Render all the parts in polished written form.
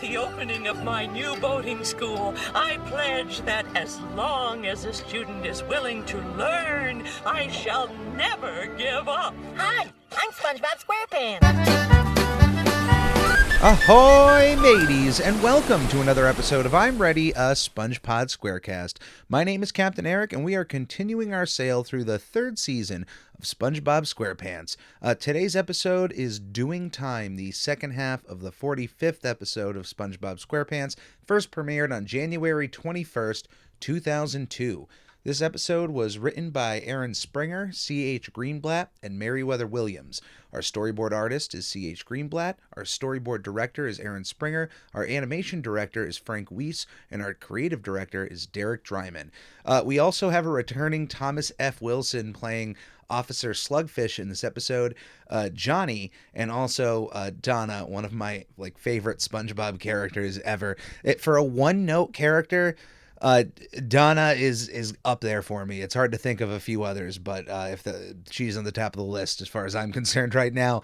the opening of my new boating school, I pledge that as long as a student is willing to learn, I shall never give up. Hi, I'm SpongeBob SquarePants. Ahoy, mateys, and welcome to another episode of I'm Ready, a SpongePod SquareCast. My name is Captain Eric, and we are continuing our sail through the third season of SpongeBob SquarePants. Today's episode is Doing Time, the second half of the 45th episode of SpongeBob SquarePants, first premiered on January 21st, 2002. This episode was written by Aaron Springer, C.H. Greenblatt, and Meriwether Williams. Our storyboard artist is C.H. Greenblatt, our storyboard director is Aaron Springer, our animation director is Frank Weiss, and our creative director is Derek Dryman. We also have a returning Thomas F. Wilson playing Officer Slugfish in this episode, Johnny, and also Donna, one of my favorite SpongeBob characters ever. For a one-note character, Donna is up there for me. It's hard to think of a few others, but she's on the top of the list as far as I'm concerned right now.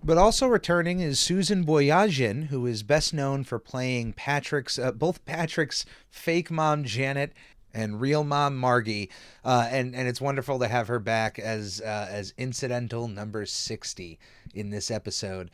But also returning is Susan Boyajian, who is best known for playing both Patrick's fake mom Janet and real mom Margie, and it's wonderful to have her back as incidental number 60 in this episode.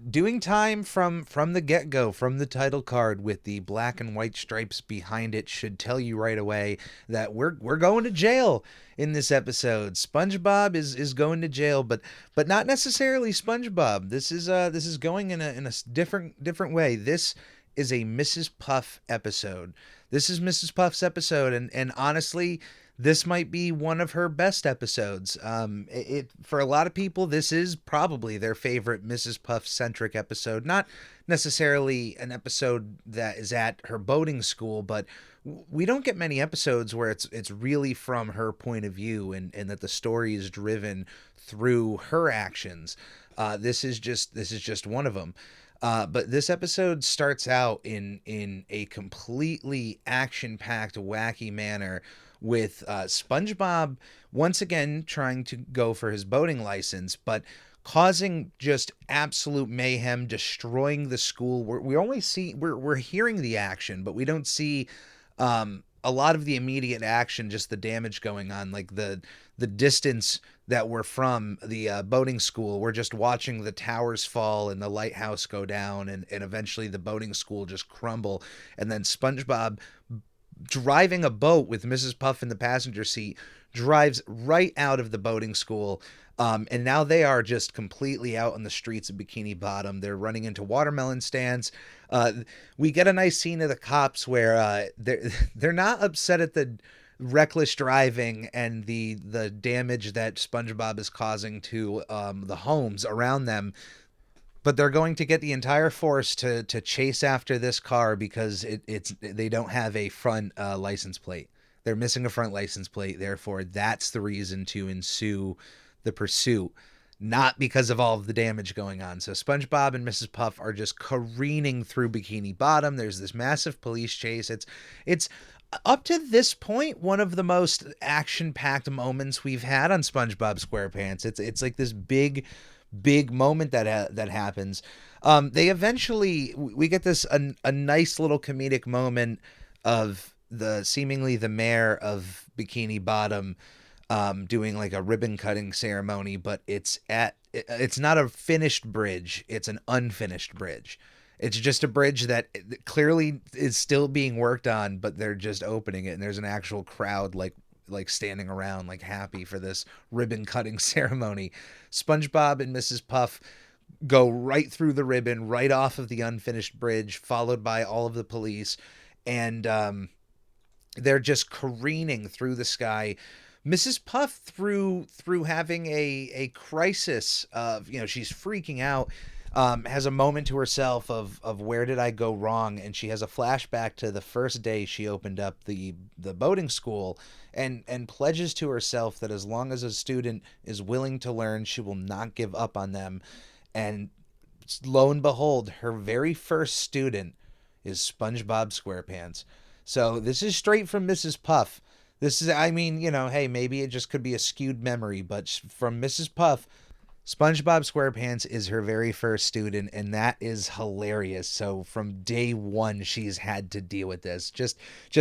Doing time from the get-go, from the title card with the black and white stripes behind it, should tell you right away that we're going to jail in this episode. SpongeBob is going to jail, but not necessarily SpongeBob. This is going in a different way. This is a Mrs. Puff episode. This is Mrs. Puff's episode, and honestly, this might be one of her best episodes. For a lot of people, this is probably their favorite Mrs. Puff-centric episode. Not necessarily an episode that is at her boating school, but we don't get many episodes where it's really from her point of view, and that the story is driven through her actions. This is just one of them. But this episode starts out in a completely action-packed, wacky manner with SpongeBob once again trying to go for his boating license, but causing just absolute mayhem, destroying the school. We're hearing the action, but we don't see a lot of the immediate action, just the damage going on, like the distance that we're from the boating school. We're just watching the towers fall and the lighthouse go down, and eventually the boating school just crumble. And then SpongeBob, driving a boat with Mrs. Puff in the passenger seat, drives right out of the boating school. And now they are just completely out on the streets of Bikini Bottom. They're running into watermelon stands. We get a nice scene of the cops where they're not upset at the reckless driving and the damage that SpongeBob is causing to the homes around them, but they're going to get the entire force to chase after this car because they don't have a front license plate. They're missing a front license plate, therefore that's the reason to ensue the pursuit, not because of all of the damage going on. So SpongeBob and Mrs. Puff are just careening through Bikini Bottom. There's this massive police chase. It's up to this point one of the most action-packed moments we've had on SpongeBob SquarePants. It's like this big moment that happens. We get this a nice little comedic moment of the mayor of Bikini Bottom doing like a ribbon cutting ceremony, but it's not a finished bridge, it's an unfinished bridge. It's just a bridge that clearly is still being worked on, but they're just opening it, and there's an actual crowd like standing around like happy for this ribbon cutting ceremony. SpongeBob and Mrs. Puff go right through the ribbon, right off of the unfinished bridge, followed by all of the police, and they're just careening through the sky. Mrs. Puff, through having a crisis of, she's freaking out, has a moment to herself of where did I go wrong, and she has a flashback to the first day she opened up the boating school, and pledges to herself that as long as a student is willing to learn, she will not give up on them. And lo and behold, her very first student is SpongeBob SquarePants. So this is straight from Mrs. Puff. This is, hey, maybe it just could be a skewed memory, but from Mrs. Puff, SpongeBob SquarePants is her very first student, and that is hilarious. So from day one, she's had to deal with this. Just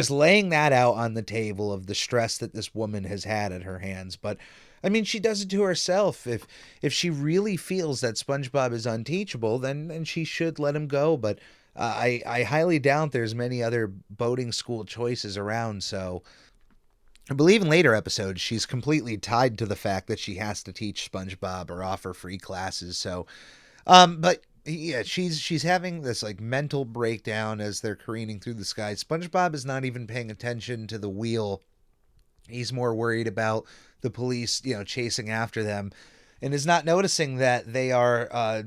laying that out on the table of the stress that this woman has had at her hands. But I mean, she does it to herself. If she really feels that SpongeBob is unteachable, then she should let him go. But I highly doubt there's many other boating school choices around. So I believe in later episodes, she's completely tied to the fact that she has to teach SpongeBob or offer free classes. So, but yeah, she's having this like mental breakdown as they're careening through the sky. SpongeBob is not even paying attention to the wheel. He's more worried about the police, chasing after them, and is not noticing that they are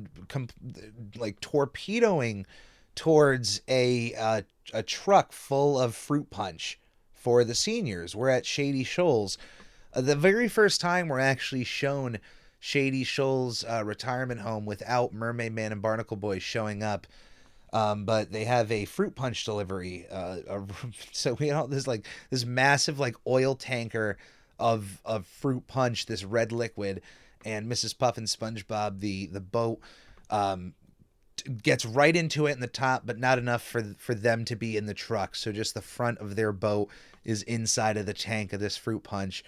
like torpedoing towards a truck full of fruit punch for the seniors. We're at Shady Shoals. The very first time we're actually shown Shady Shoals retirement home without Mermaid Man and Barnacle Boy showing up. But they have a fruit punch delivery. So we there's like this massive like oil tanker of fruit punch, this red liquid, and Mrs. Puff and SpongeBob, the boat, gets right into it in the top, but not enough for them to be in the truck. So just the front of their boat is inside of the tank of this fruit punch.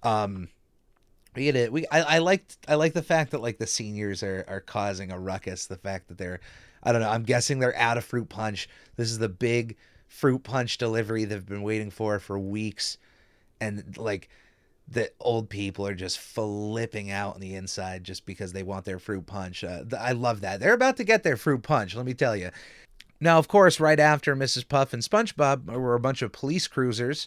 We get it. I like the fact that like the seniors are causing a ruckus. The fact that they're, I don't know, I'm guessing they're out of fruit punch. This is the big fruit punch delivery they've been waiting for weeks, and like the old people are just flipping out on the inside just because they want their fruit punch. I love that. They're about to get their fruit punch, let me tell you. Now, of course, right after Mrs. Puff and SpongeBob were a bunch of police cruisers.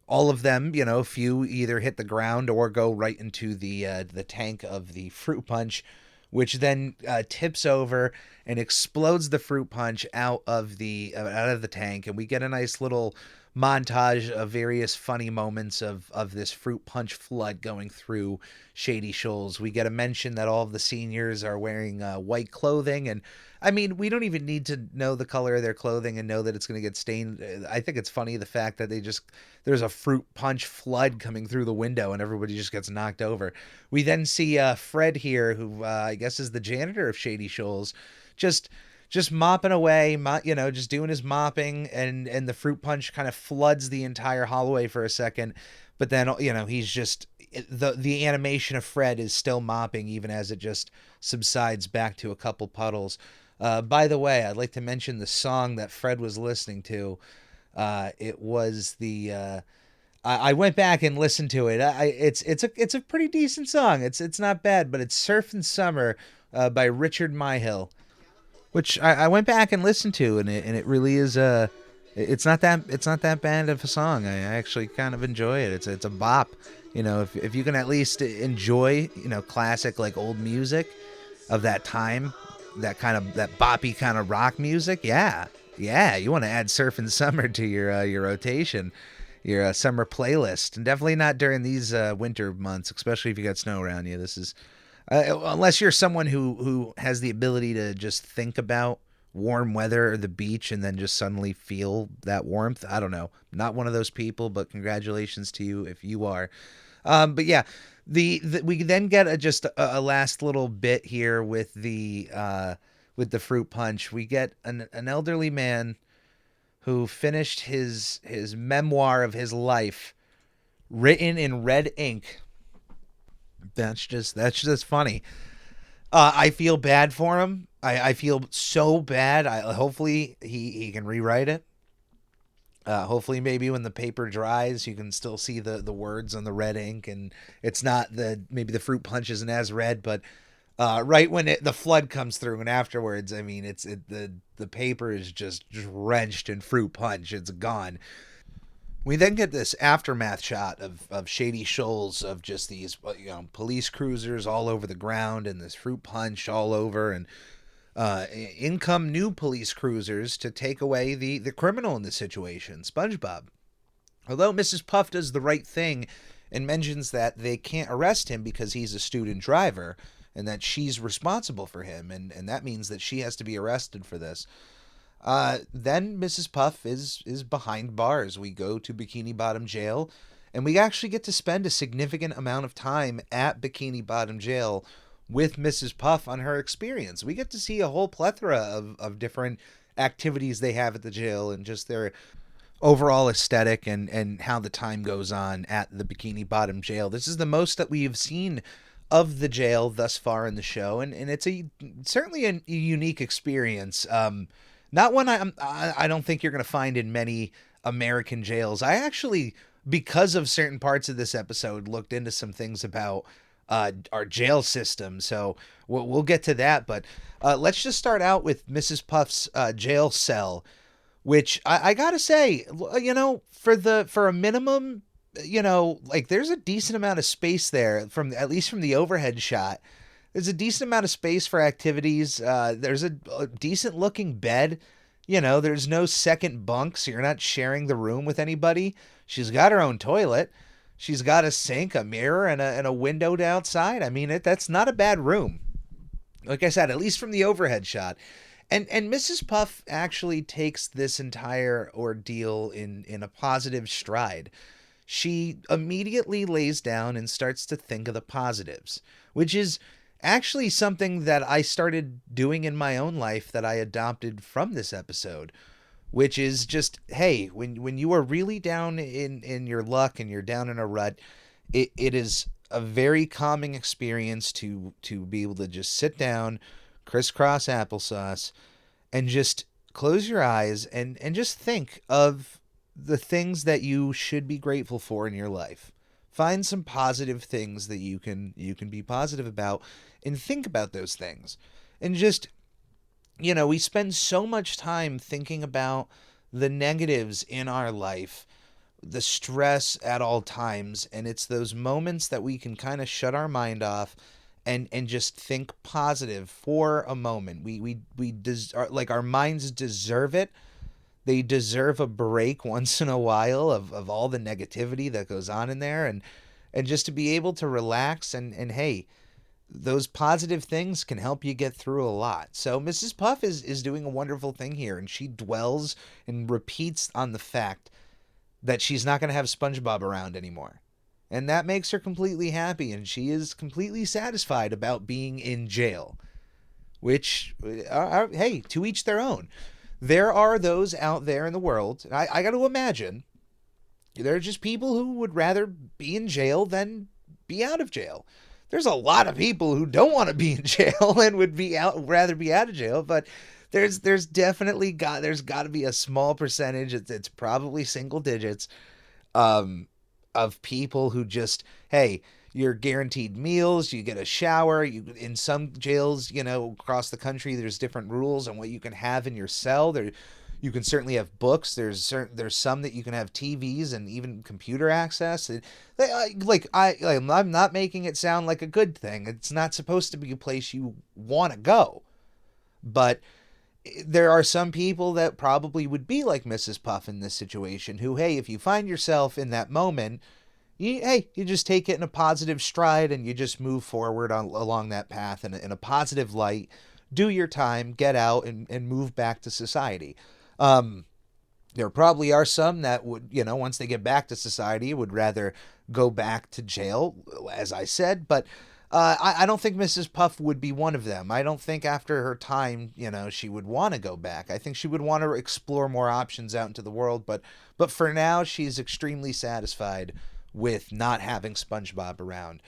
All of them, a few either hit the ground or go right into the tank of the fruit punch, which then tips over and explodes the fruit punch out of the tank, and we get a nice little montage of various funny moments of this fruit punch flood going through Shady Shoals. We get a mention that all of the seniors are wearing white clothing, and I mean, we don't even need to know the color of their clothing and know that it's going to get stained. I think it's funny the fact that there's a fruit punch flood coming through the window and everybody just gets knocked over. We then see Fred here, who I guess is the janitor of Shady Shoals, just mopping away, just doing his mopping, and the fruit punch kind of floods the entire hallway for a second. But then, he's just, the animation of Fred is still mopping even as it just subsides back to a couple puddles. By the way, I'd like to mention the song that Fred was listening to. It was I went back and listened to it. It's a pretty decent song. It's not bad, but it's Surfin' Summer by Richard Myhill, which I went back and listened to, and it really is it's not that bad of a song. I actually kind of enjoy it. It's a bop. If you can at least enjoy classic like old music of that time, that boppy kind of rock music, yeah, you want to add Surfin' Summer to your rotation, your summer playlist, and definitely not during these winter months, especially if you got snow around you. This is unless you're someone who has the ability to just think about warm weather or the beach and then just suddenly feel that warmth. I don't know. Not one of those people, but congratulations to you if you are. But yeah, we then get just a last little bit here with the fruit punch. We get an elderly man who finished his memoir of his life, written in red ink. That's just funny. I feel bad for him. I feel so bad. Hopefully he can rewrite it. Hopefully maybe when the paper dries, you can still see the words on the red ink, and it's not maybe the fruit punch isn't as red, but right when the flood comes through and afterwards, I mean, the paper is just drenched in fruit punch. It's gone. We then get this aftermath shot of Shady Shoals, of just these police cruisers all over the ground and this fruit punch all over, and in come new police cruisers to take away the criminal in this situation, SpongeBob. Although Mrs. Puff does the right thing and mentions that they can't arrest him because he's a student driver and that she's responsible for him, and that means that she has to be arrested for this. Then Mrs. Puff is behind bars. We go to Bikini Bottom Jail, and we actually get to spend a significant amount of time at Bikini Bottom Jail with Mrs. Puff on her experience. We get to see a whole plethora of different activities they have at the jail and just their overall aesthetic and how the time goes on at the Bikini Bottom jail. This is the most that we've seen of the jail thus far in the show, and it's certainly a unique experience. Not one I don't think you're going to find in many American jails. I actually, because of certain parts of this episode, looked into some things about our jail system, so we'll get to that. But let's just start out with Mrs. Puff's jail cell, which I gotta say, for a minimum, like there's a decent amount of space there at least from the overhead shot. There's a decent amount of space for activities. There's a decent looking bed. There's no second bunk, so you're not sharing the room with anybody. She's got her own toilet. She's got a sink, a mirror, and a window to outside. I mean, that's not a bad room. Like I said, at least from the overhead shot. And Mrs. Puff actually takes this entire ordeal in a positive stride. She immediately lays down and starts to think of the positives, which is actually something that I started doing in my own life that I adopted from this episode, which is just, hey, when you are really down in your luck and you're down in a rut, it is a very calming experience to be able to just sit down, crisscross applesauce, and just close your eyes and just think of the things that you should be grateful for in your life. Find some positive things that you can be positive about and think about those things. And just, we spend so much time thinking about the negatives in our life, the stress at all times, and it's those moments that we can kind of shut our mind off and just think positive for a moment. Our minds deserve it. They deserve a break once in a while of all the negativity that goes on in there, and just to be able to relax and hey, those positive things can help you get through a lot. So Mrs. Puff is doing a wonderful thing here, and she dwells and repeats on the fact that she's not going to have SpongeBob around anymore. And that makes her completely happy, and she is completely satisfied about being in jail. Which, hey, to each their own. There are those out there in the world, I got to imagine, there are just people who would rather be in jail than be out of jail. There's a lot of people who don't want to be in jail and would rather be out of jail, but there's definitely got to be a small percentage. It's probably single digits of people who just, hey, you're guaranteed meals, you get a shower. In some jails, across the country, there's different rules on what you can have in your cell. You can certainly have books. There's some that you can have TVs and even computer access. I'm not making it sound like a good thing. It's not supposed to be a place you want to go. But there are some people that probably would be like Mrs. Puff in this situation who, hey, if you find yourself in that moment, you just take it in a positive stride and you just move forward along that path in a positive light. Do your time, get out, and move back to society. There probably are some that would, once they get back to society, would rather go back to jail, as I said. But I don't think Mrs. Puff would be one of them. I don't think after her time, she would want to go back. I think she would want to explore more options out into the world. But for now, she's extremely satisfied with not having SpongeBob around.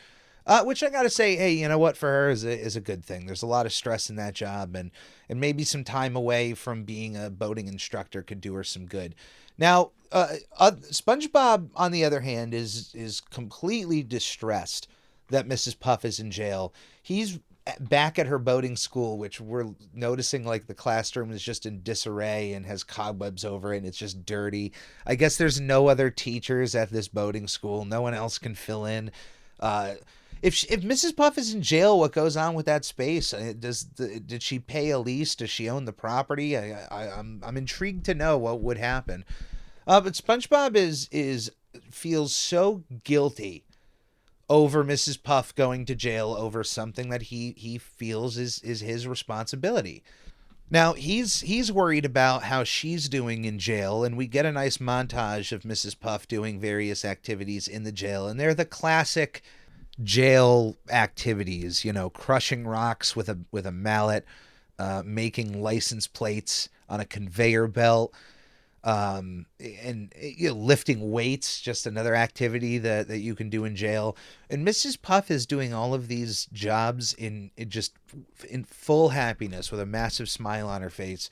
Which I gotta say, hey, you know what, for her is a good thing. There's a lot of stress in that job, and maybe some time away from being a boating instructor could do her some good. Now, SpongeBob, on the other hand, is completely distressed that Mrs. Puff is in jail. He's back at her boating school, which we're noticing, like, the classroom is just in disarray and has cobwebs over it, and it's just dirty. I guess there's no other teachers at this boating school. No one else can fill in. If Mrs. Puff is in jail, what goes on with that space? Did she pay a lease? Does she own the property? I'm intrigued to know what would happen. But SpongeBob feels so guilty over Mrs. Puff going to jail over something that he feels is his responsibility. Now, he's worried about how she's doing in jail, and we get a nice montage of Mrs. Puff doing various activities in the jail, and they're the classic, jail activities, crushing rocks with a mallet, making license plates on a conveyor belt, and lifting weights, just another activity that you can do in jail. And Mrs. Puff is doing all of these jobs in full happiness with a massive smile on her face.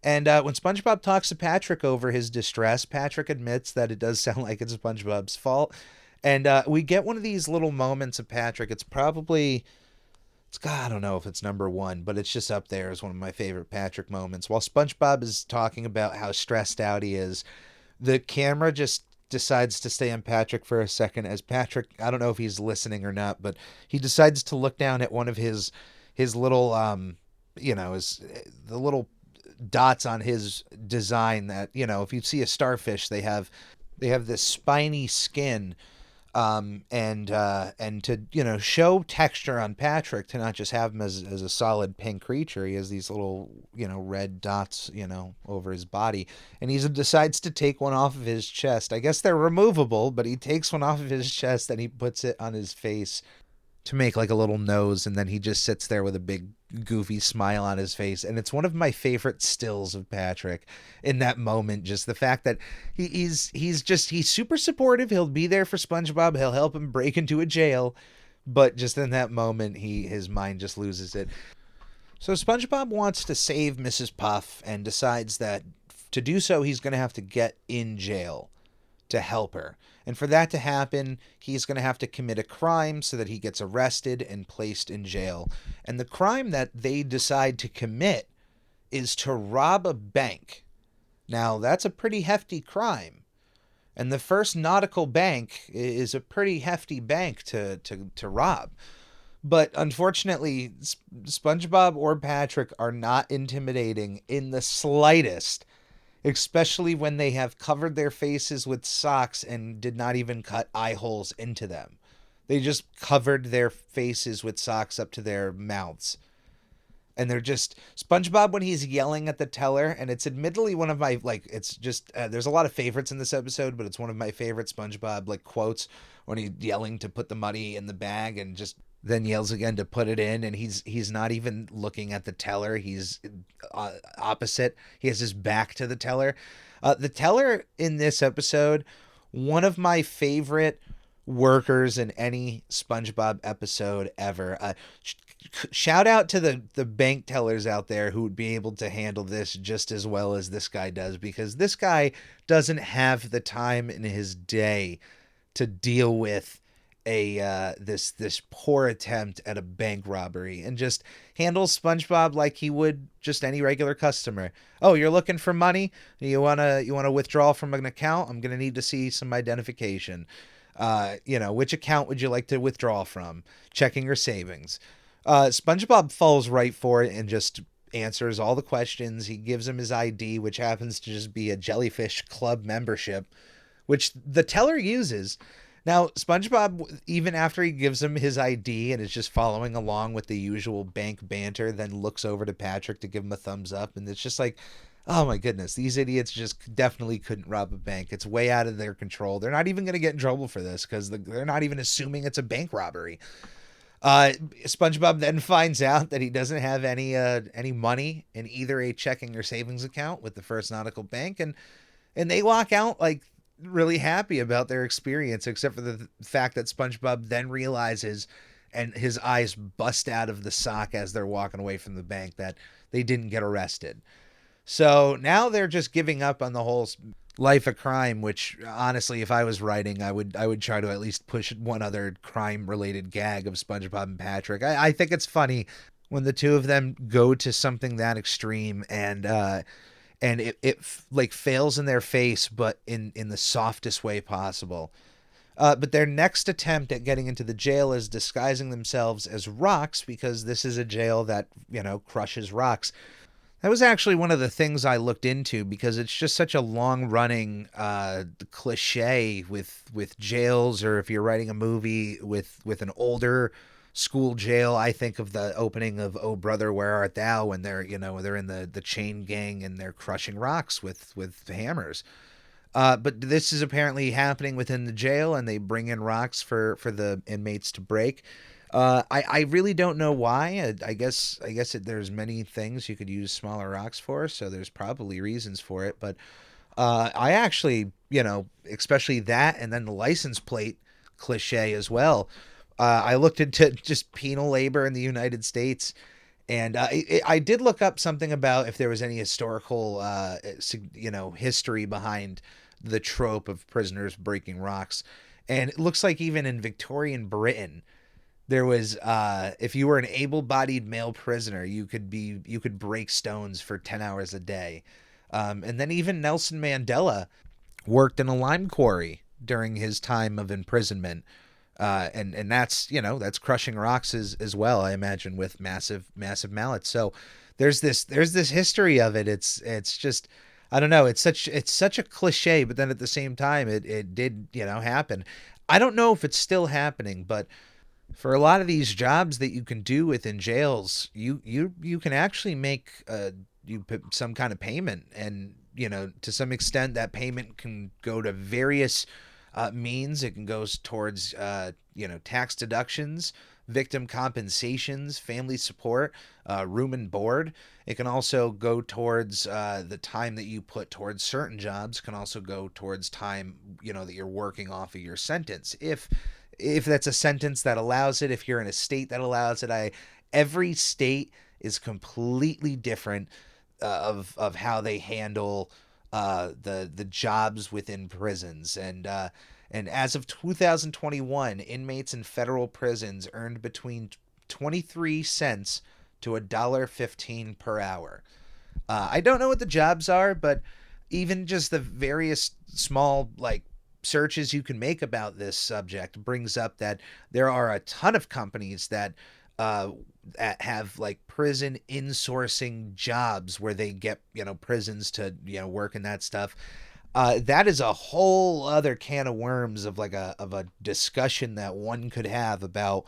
And when SpongeBob talks to Patrick over his distress, Patrick admits that it does sound like it's SpongeBob's fault. And we get one of these little moments of Patrick. I don't know if it's number one, but it's just up there as one of my favorite Patrick moments. While SpongeBob is talking about how stressed out he is, the camera just decides to stay on Patrick for a second as Patrick, I don't know if he's listening or not, but he decides to look down at one of his little, the little dots on his design that, if you see a starfish, they have this spiny skin. And to show texture on Patrick, to not just have him as a solid pink creature, he has these little red dots over his body, and he decides to take one off of his chest. I guess they're removable, but he takes one off of his chest and he puts it on his face to make like a little nose, and then he just sits there with a big goofy smile on his face. And it's one of my favorite stills of Patrick in that moment. Just the fact that he's super supportive. He'll be there for SpongeBob. He'll help him break into a jail, but just in that moment, his mind just loses it. So SpongeBob wants to save Mrs. Puff and decides that to do so, he's going to have to get in jail to help her. And for that to happen, he's going to have to commit a crime so that he gets arrested and placed in jail. And the crime that they decide to commit is to rob a bank. Now, that's a pretty hefty crime. And the First Nautical Bank is a pretty hefty bank to rob. But unfortunately, SpongeBob or Patrick are not intimidating in the slightest, especially when they have covered their faces with socks and did not even cut eye holes into them. They just covered their faces with socks up to their mouths. And they're just, SpongeBob, when he's yelling at the teller, and it's admittedly one of my, there's a lot of favorites in this episode, but it's one of my favorite SpongeBob, quotes, when he's yelling to put the money in the bag and just then yells again to put it in, and he's not even looking at the teller. He's opposite. He has his back to the teller. The teller in this episode, one of my favorite workers in any SpongeBob episode ever. Shout out to the bank tellers out there who would be able to handle this just as well as this guy does, because this guy doesn't have the time in his day to deal with this poor attempt at a bank robbery, and just handles SpongeBob like he would just any regular customer. Oh, you're looking for money? You wanna withdraw from an account? I'm gonna need to see some identification. Which account would you like to withdraw from? Checking or savings? SpongeBob falls right for it and just answers all the questions. He gives him his ID, which happens to just be a Jellyfish Club membership, which the teller uses. Now, SpongeBob, even after he gives him his ID and is just following along with the usual bank banter, then looks over to Patrick to give him a thumbs up. And it's just like, oh my goodness, these idiots just definitely couldn't rob a bank. It's way out of their control. They're not even going to get in trouble for this because they're not even assuming it's a bank robbery. SpongeBob then finds out that he doesn't have any money in either a checking or savings account with the First Nautical Bank. And they walk out really happy about their experience, except for the fact that SpongeBob then realizes, and his eyes bust out of the sock as they're walking away from the bank, that they didn't get arrested. So now they're just giving up on the whole life of crime, which honestly, if I was writing, I would try to at least push one other crime related gag of SpongeBob and Patrick. I think it's funny when the two of them go to something that extreme, and it fails in their face, but in the softest way possible. But their next attempt at getting into the jail is disguising themselves as rocks, because this is a jail that, crushes rocks. That was actually one of the things I looked into, because it's just such a long-running cliche with jails, or if you're writing a movie with an older school jail. I think of the opening of Oh Brother, Where Art Thou, when they're in the chain gang and they're crushing rocks with hammers. But this is apparently happening within the jail, and they bring in rocks for the inmates to break. I really don't know why. I guess there's many things you could use smaller rocks for, so there's probably reasons for it. But I actually, especially that, and then the license plate cliche as well. I looked into just penal labor in the United States, and I did look up something about if there was any historical, history behind the trope of prisoners breaking rocks. And it looks like even in Victorian Britain, there was, if you were an able-bodied male prisoner, you could break stones for 10 hours a day. And then even Nelson Mandela worked in a lime quarry during his time of imprisonment. And that's crushing rocks as well, I imagine, with massive mallets. So there's this history of it. It's just, I don't know. It's such a cliche, but then at the same time, it did, happen. I don't know if it's still happening, but for a lot of these jobs that you can do within jails, you can actually make some kind of payment, and to some extent that payment can go to various means. It can go towards tax deductions, victim compensations, family support, room and board. It can also go towards the time that you put towards certain jobs. It can also go towards time that you're working off of your sentence, if that's a sentence that allows it. If you're in a state that allows it, every state is completely different of how they handle the jobs within prisons. And as of 2021, inmates in federal prisons earned between 23 cents to $1.15 per hour. I don't know what the jobs are, but even just the various small searches you can make about this subject brings up that there are a ton of companies that have prison insourcing jobs where they get prisons to work in that stuff. That is a whole other can of worms of a discussion that one could have about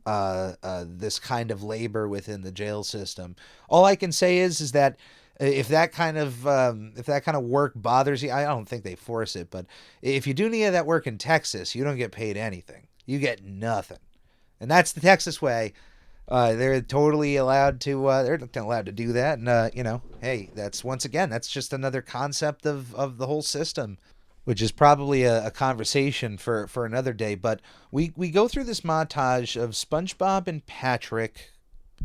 this kind of labor within the jail system. All I can say is that if that kind of work bothers you, I don't think they force it, but if you do any of that work in Texas, you don't get paid anything. You get nothing, and that's the Texas way. They're totally allowed to. They're allowed to do that, and hey, that's just another concept of the whole system, which is probably a conversation for another day. But we go through this montage of SpongeBob and Patrick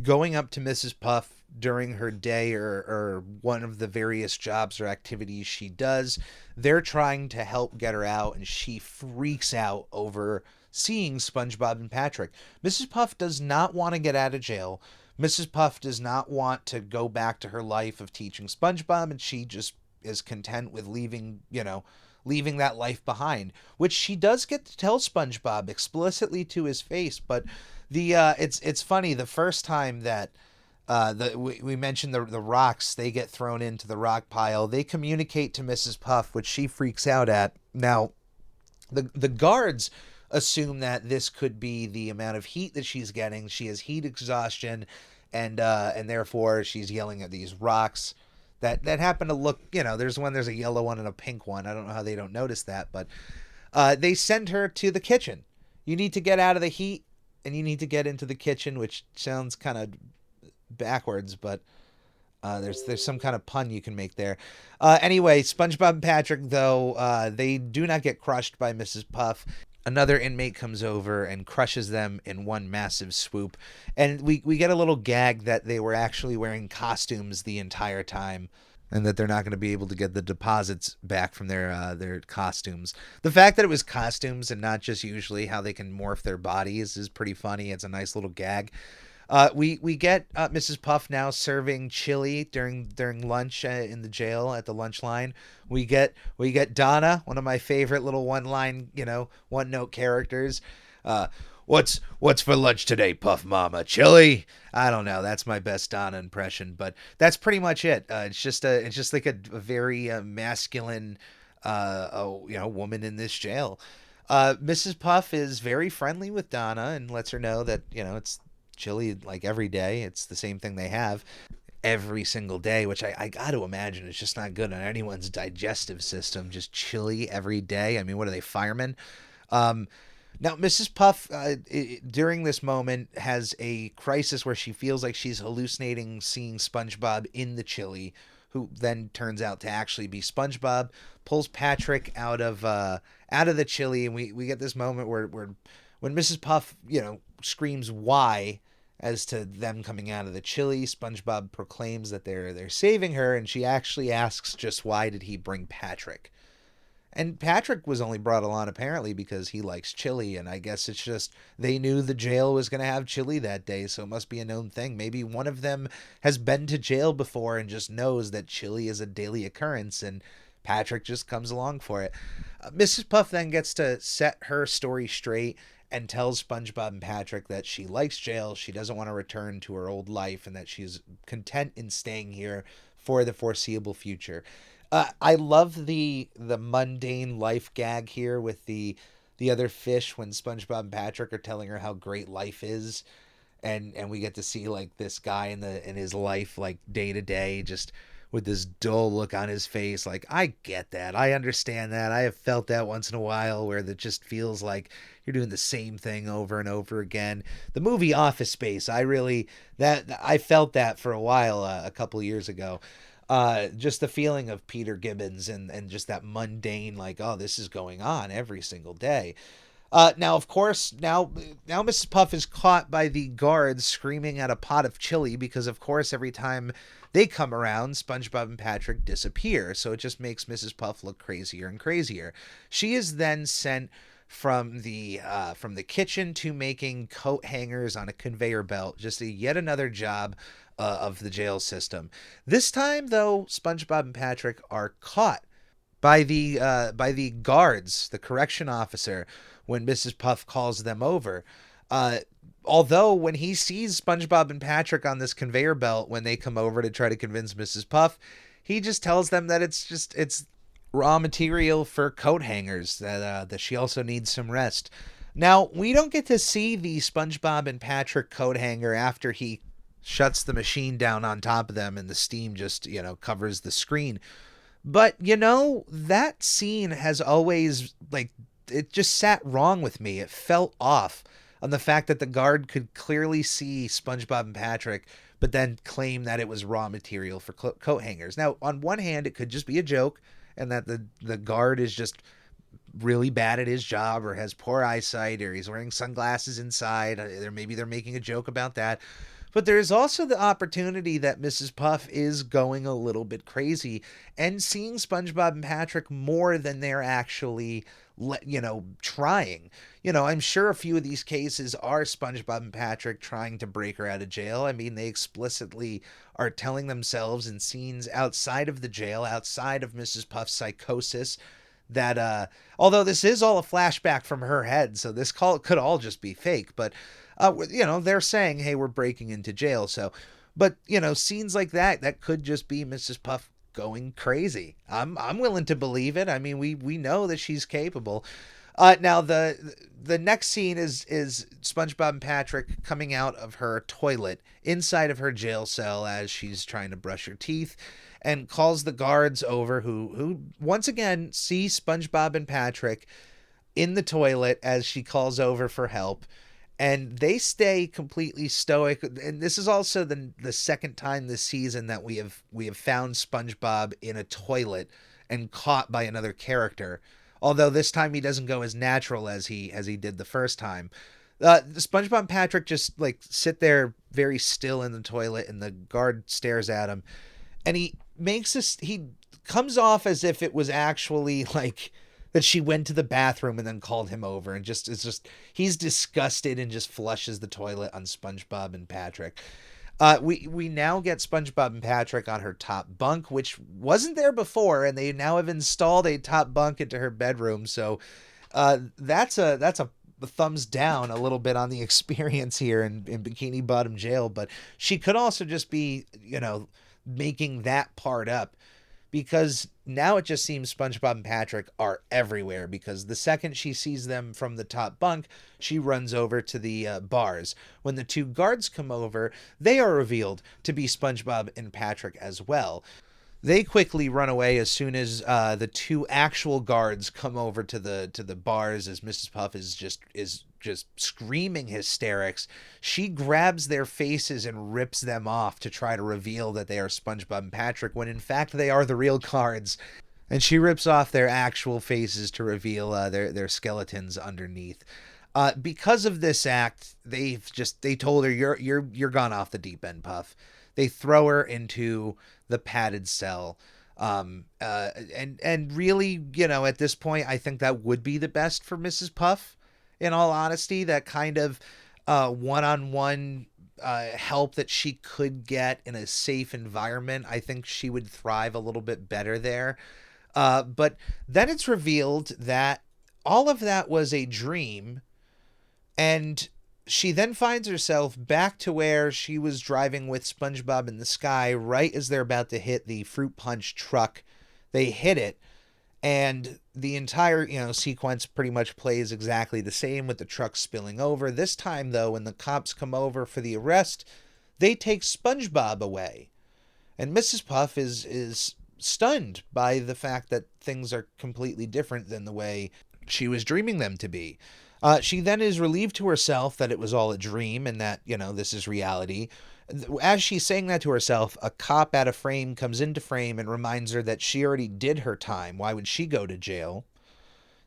going up to Mrs. Puff during her day or one of the various jobs or activities she does. They're trying to help get her out, and she freaks out over seeing SpongeBob and Patrick. Mrs. Puff does not want to get out of jail. Mrs. Puff does not want to go back to her life of teaching SpongeBob, and she just is content with leaving that life behind, which she does get to tell SpongeBob explicitly to his face. But it's funny, the first time that we mentioned the rocks, they get thrown into the rock pile. They communicate to Mrs. Puff, which she freaks out at. Now, the guards assume that this could be the amount of heat that she's getting. She has heat exhaustion, and therefore she's yelling at these rocks that happen to look. There's a yellow one and a pink one. I don't know how they don't notice that, but they send her to the kitchen. You need to get out of the heat, and you need to get into the kitchen, which sounds kind of backwards, but there's some kind of pun you can make there. Anyway, SpongeBob and Patrick, though, they do not get crushed by Mrs. Puff. Another inmate comes over and crushes them in one massive swoop. And we get a little gag that they were actually wearing costumes the entire time, and that they're not going to be able to get the deposits back from their costumes. The fact that it was costumes and not just usually how they can morph their bodies is pretty funny. It's a nice little gag. We get Mrs. Puff now serving chili during lunch in the jail at the lunch line. We get Donna, one of my favorite little one note characters. What's for lunch today, Puff Mama? Chili? I don't know. That's my best Donna impression, but that's pretty much it. It's just like a very masculine woman in this jail. Mrs. Puff is very friendly with Donna and lets her know that it's chili every day. It's the same thing they have. every single day, which I got to imagine is just not good on anyone's digestive system. Just chili every day. I mean, what are they, firemen? Now, Mrs. Puff, during this moment, has a crisis where she feels like she's hallucinating seeing SpongeBob in the chili, who then turns out to actually be SpongeBob, pulls Patrick out of the chili, and we get this moment where when Mrs. Puff, screams "why" as to them coming out of the chili, SpongeBob proclaims that they're saving her, and she actually asks just why did he bring Patrick. And Patrick was only brought along apparently because he likes chili, and I guess it's just they knew the jail was going to have chili that day, so it must be a known thing. Maybe one of them has been to jail before and just knows that chili is a daily occurrence, and Patrick just comes along for it. Mrs. Puff then gets to set her story straight and tells SpongeBob and Patrick that she likes jail, she doesn't want to return to her old life, and that she's content in staying here for the foreseeable future. I love the mundane life gag here with the other fish when SpongeBob and Patrick are telling her how great life is, and we get to see like this guy in his life like day to day just with this dull look on his face. Like, I get that, I understand that, I have felt that once in a while where that just feels like you're doing the same thing over and over again. The movie Office Space, I felt that for a while a couple of years ago. Just the feeling of Peter Gibbons and just that mundane, like, oh, this is going on every single day. Now, of course, now Mrs. Puff is caught by the guards screaming at a pot of chili because, of course, every time they come around, SpongeBob and Patrick disappear. So it just makes Mrs. Puff look crazier and crazier. She is then sent from the kitchen to making coat hangers on a conveyor belt, just yet another job of the jail system. This time, though, SpongeBob and Patrick are caught by the guards, the correction officer, when Mrs. Puff calls them over. Although when he sees SpongeBob and Patrick on this conveyor belt when they come over to try to convince Mrs. Puff, he just tells them that it's raw material for coat hangers, that she also needs some rest. Now, we don't get to see the SpongeBob and Patrick coat hanger after he shuts the machine down on top of them and the steam just, covers the screen. But, that scene has always, it just sat wrong with me. It felt off on the fact that the guard could clearly see SpongeBob and Patrick, but then claim that it was raw material for coat hangers. Now, on one hand, it could just be a joke, and that the guard is just really bad at his job or has poor eyesight or he's wearing sunglasses inside. Maybe they're making a joke about that. But there's also the opportunity that Mrs. Puff is going a little bit crazy and seeing SpongeBob and Patrick more than they're actually, trying. I'm sure a few of these cases are SpongeBob and Patrick trying to break her out of jail. I mean, they explicitly are telling themselves in scenes outside of the jail, outside of Mrs. Puff's psychosis, that although this is all a flashback from her head, so this could all just be fake, but they're saying, hey, we're breaking into jail. So, but scenes like that could just be Mrs. Puff going crazy. I'm willing to believe it. I mean, we know that she's capable. Now the next scene is SpongeBob and Patrick coming out of her toilet inside of her jail cell as she's trying to brush her teeth, and calls the guards over who once again see SpongeBob and Patrick in the toilet as she calls over for help. And they stay completely stoic. And this is also the second time this season that we have found SpongeBob in a toilet and caught by another character. Although this time he doesn't go as natural as he did the first time. SpongeBob and Patrick just sit there very still in the toilet, and the guard stares at him, and he comes off as if it was actually that she went to the bathroom and then called him over, and he's disgusted and just flushes the toilet on SpongeBob and Patrick. We now get SpongeBob and Patrick on her top bunk, which wasn't there before, and they now have installed a top bunk into her bedroom. So that's a thumbs down a little bit on the experience here in Bikini Bottom Jail. But she could also just be, making that part up, because now it just seems SpongeBob and Patrick are everywhere, because the second she sees them from the top bunk, she runs over to the bars. When the two guards come over, they are revealed to be SpongeBob and Patrick as well. They quickly run away as soon as the two actual guards come over to the bars, as Mrs. Puff is just screaming hysterics. She grabs their faces and rips them off to try to reveal that they are SpongeBob and Patrick, when in fact they are the real guards. And she rips off their actual faces to reveal their skeletons underneath. Because of this act, they told her, you're gone off the deep end, Puff. They throw her into the padded cell. And really, at this point, I think that would be the best for Mrs. Puff, in all honesty. That kind of one-on-one help that she could get in a safe environment, I think she would thrive a little bit better there. But then it's revealed that all of that was a dream, and she then finds herself back to where she was driving with SpongeBob in the sky right as they're about to hit the fruit punch truck. They hit it, and the entire, sequence pretty much plays exactly the same, with the truck spilling over. This time, though, when the cops come over for the arrest, they take SpongeBob away. And Mrs. Puff is stunned by the fact that things are completely different than the way she was dreaming them to be. She then is relieved to herself that it was all a dream and that, this is reality. As she's saying that to herself, a cop out of frame comes into frame and reminds her that she already did her time. Why would she go to jail?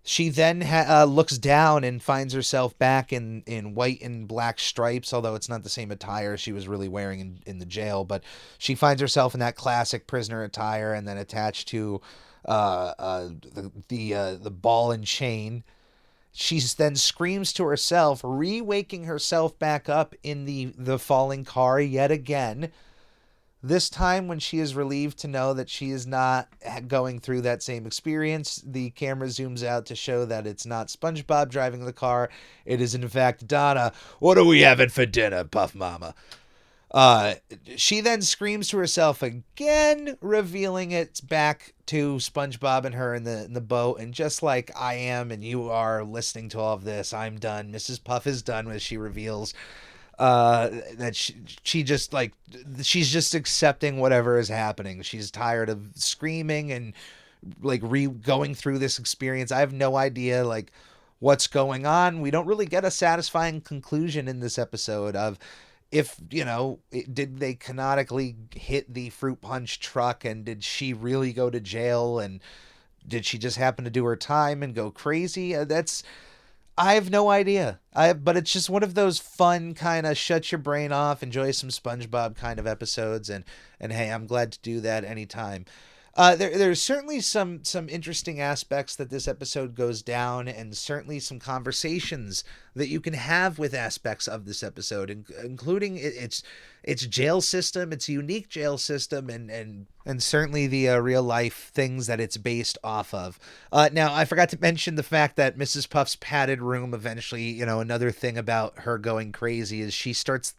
She then looks down and finds herself back in white and black stripes, although it's not the same attire she was really wearing in the jail. But she finds herself in that classic prisoner attire, and then attached to the ball and chain. She then screams to herself, re-waking herself back up in the falling car yet again. This time, when she is relieved to know that she is not going through that same experience, the camera zooms out to show that it's not SpongeBob driving the car. It is, in fact, Donna. What are we having for dinner, Puff Mama? She then screams to herself again, revealing it's back to SpongeBob and her in the boat. And just like I am and you are listening to all of this, I'm done. Mrs. Puff is done, as she reveals that she's just accepting whatever is happening. She's tired of screaming and going through this experience. I have no idea what's going on. We don't really get a satisfying conclusion in this episode of if, did they canonically hit the fruit punch truck, and did she really go to jail, and did she just happen to do her time and go crazy? I have no idea. But it's just one of those fun kind of shut your brain off, enjoy some SpongeBob kind of episodes, and hey, I'm glad to do that anytime. There's certainly some interesting aspects that this episode goes down, and certainly some conversations that you can have with aspects of this episode, including its jail system, its unique jail system, and certainly the real life things that it's based off of. Now, I forgot to mention the fact that Mrs. Puff's padded room eventually, another thing about her going crazy is she starts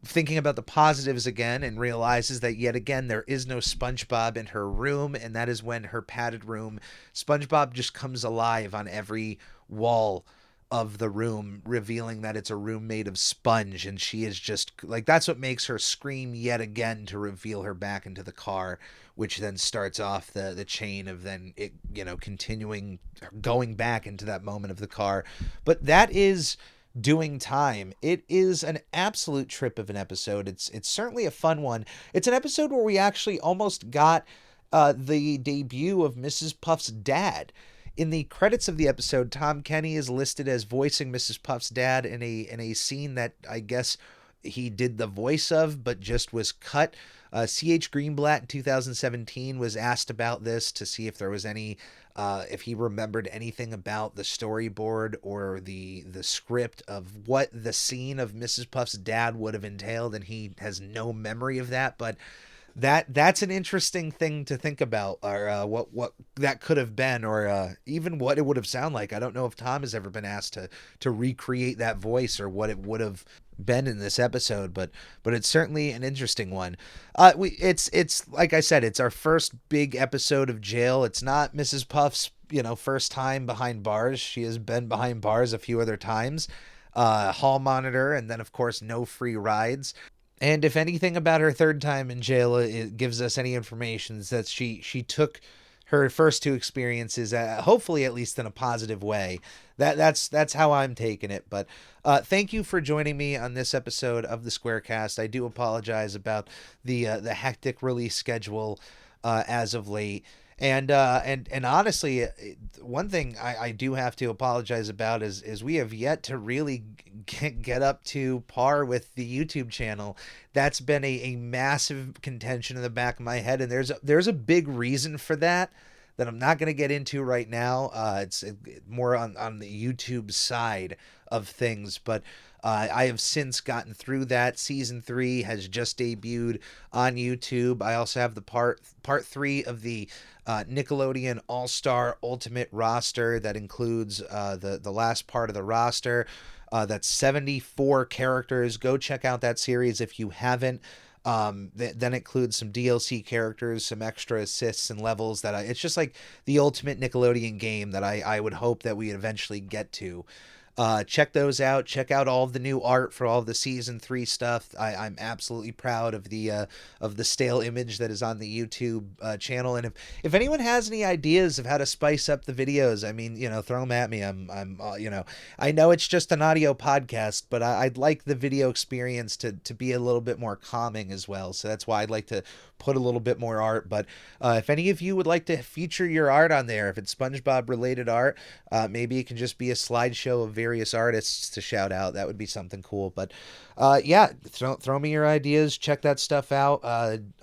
thinking about the positives again and realizes that yet again there is no SpongeBob in her room, and that is when her padded room, SpongeBob just comes alive on every wall of the room, revealing that it's a room made of sponge, and she is just that's what makes her scream yet again to reveal her back into the car, which then starts off the chain of then it continuing, going back into that moment of the car. But that is doing time. It is an absolute trip of an episode. It's certainly a fun one. It's an episode where we actually almost got the debut of Mrs. Puff's dad. In the credits of the episode, Tom Kenny is listed as voicing Mrs. Puff's dad in a scene that I guess he did the voice of, but just was cut. C.H. Greenblatt in 2017 was asked about this to see if there was any, if he remembered anything about the storyboard or the script of what the scene of Mrs. Puff's dad would have entailed, and he has no memory of that. But that's an interesting thing to think about, or what that could have been, or even what it would have sounded like. I don't know if Tom has ever been asked to recreate that voice or what it would have been in this episode, but it's certainly an interesting one. It's like I said, it's our first big episode of Jail. It's not Mrs. Puff's first time behind bars. She has been behind bars a few other times. Hall monitor, and then of course no free rides. And if anything about her third time in jail it gives us any information, is that she took her first two experiences, hopefully at least in a positive way. That's how I'm taking it. But thank you for joining me on this episode of the Squarecast. I do apologize about the hectic release schedule as of late. And honestly, one thing I do have to apologize about is we have yet to really get up to par with the YouTube channel. That's been a massive contention in the back of my head, and there's a big reason for that I'm not going to get into right now. It's more on the YouTube side of things, but I have since gotten through that. Season 3 has just debuted on YouTube. I also have the part 3 of the Nickelodeon All-Star Ultimate roster that includes the last part of the roster. That's 74 characters. Go check out that series if you haven't. Then includes some DLC characters, some extra assists and levels it's just like the ultimate Nickelodeon game that I would hope that we eventually get to. Check those out. Check out all of the new art for all of the season 3 stuff. I'm absolutely proud of the stale image that is on the YouTube channel. And if anyone has any ideas of how to spice up the videos, I mean, throw them at me. I'm I know it's just an audio podcast, but I'd like the video experience to be a little bit more calming as well. So that's why I'd like to put a little bit more art. But if any of you would like to feature your art on there, if it's SpongeBob related art, maybe it can just be a slideshow of various artists to shout out. That would be something cool. But yeah, throw me your ideas. Check that stuff out.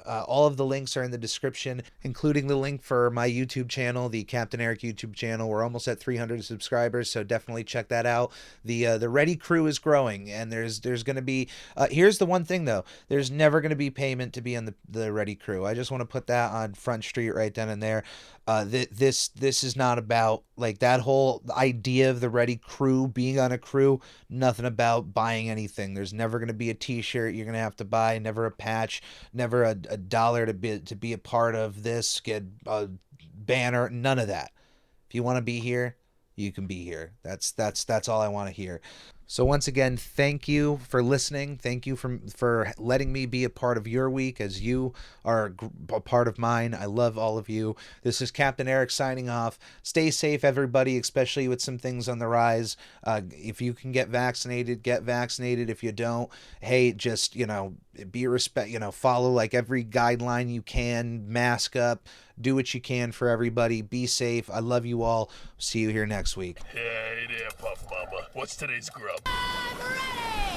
All of the links are in the description, including the link for my YouTube channel, the Captain Eric YouTube channel. We're almost at 300 subscribers, so definitely check that out. The Ready crew is growing, and there's going to be here's the one thing though, there's never going to be payment to be on the Ready crew. I just want to put that on Front Street right then and there. This is not about like that whole idea of the Ready crew being on a crew. Nothing about buying anything. There's never going to be a t-shirt you're going to have to buy, never a patch, never a dollar to be a part of this, get a banner, none of that. If you want to be here, you can be here. That's all I want to hear. So once again, thank you for listening. Thank you for letting me be a part of your week as you are a part of mine. I love all of you. This is Captain Eric signing off. Stay safe, everybody, especially with some things on the rise. If you can get vaccinated, get vaccinated. If you don't, hey, just, follow like every guideline you can. Mask up. Do what you can for everybody. Be safe. I love you all. See you here next week. Hey there, Puff Mama. What's today's grub? I'm ready!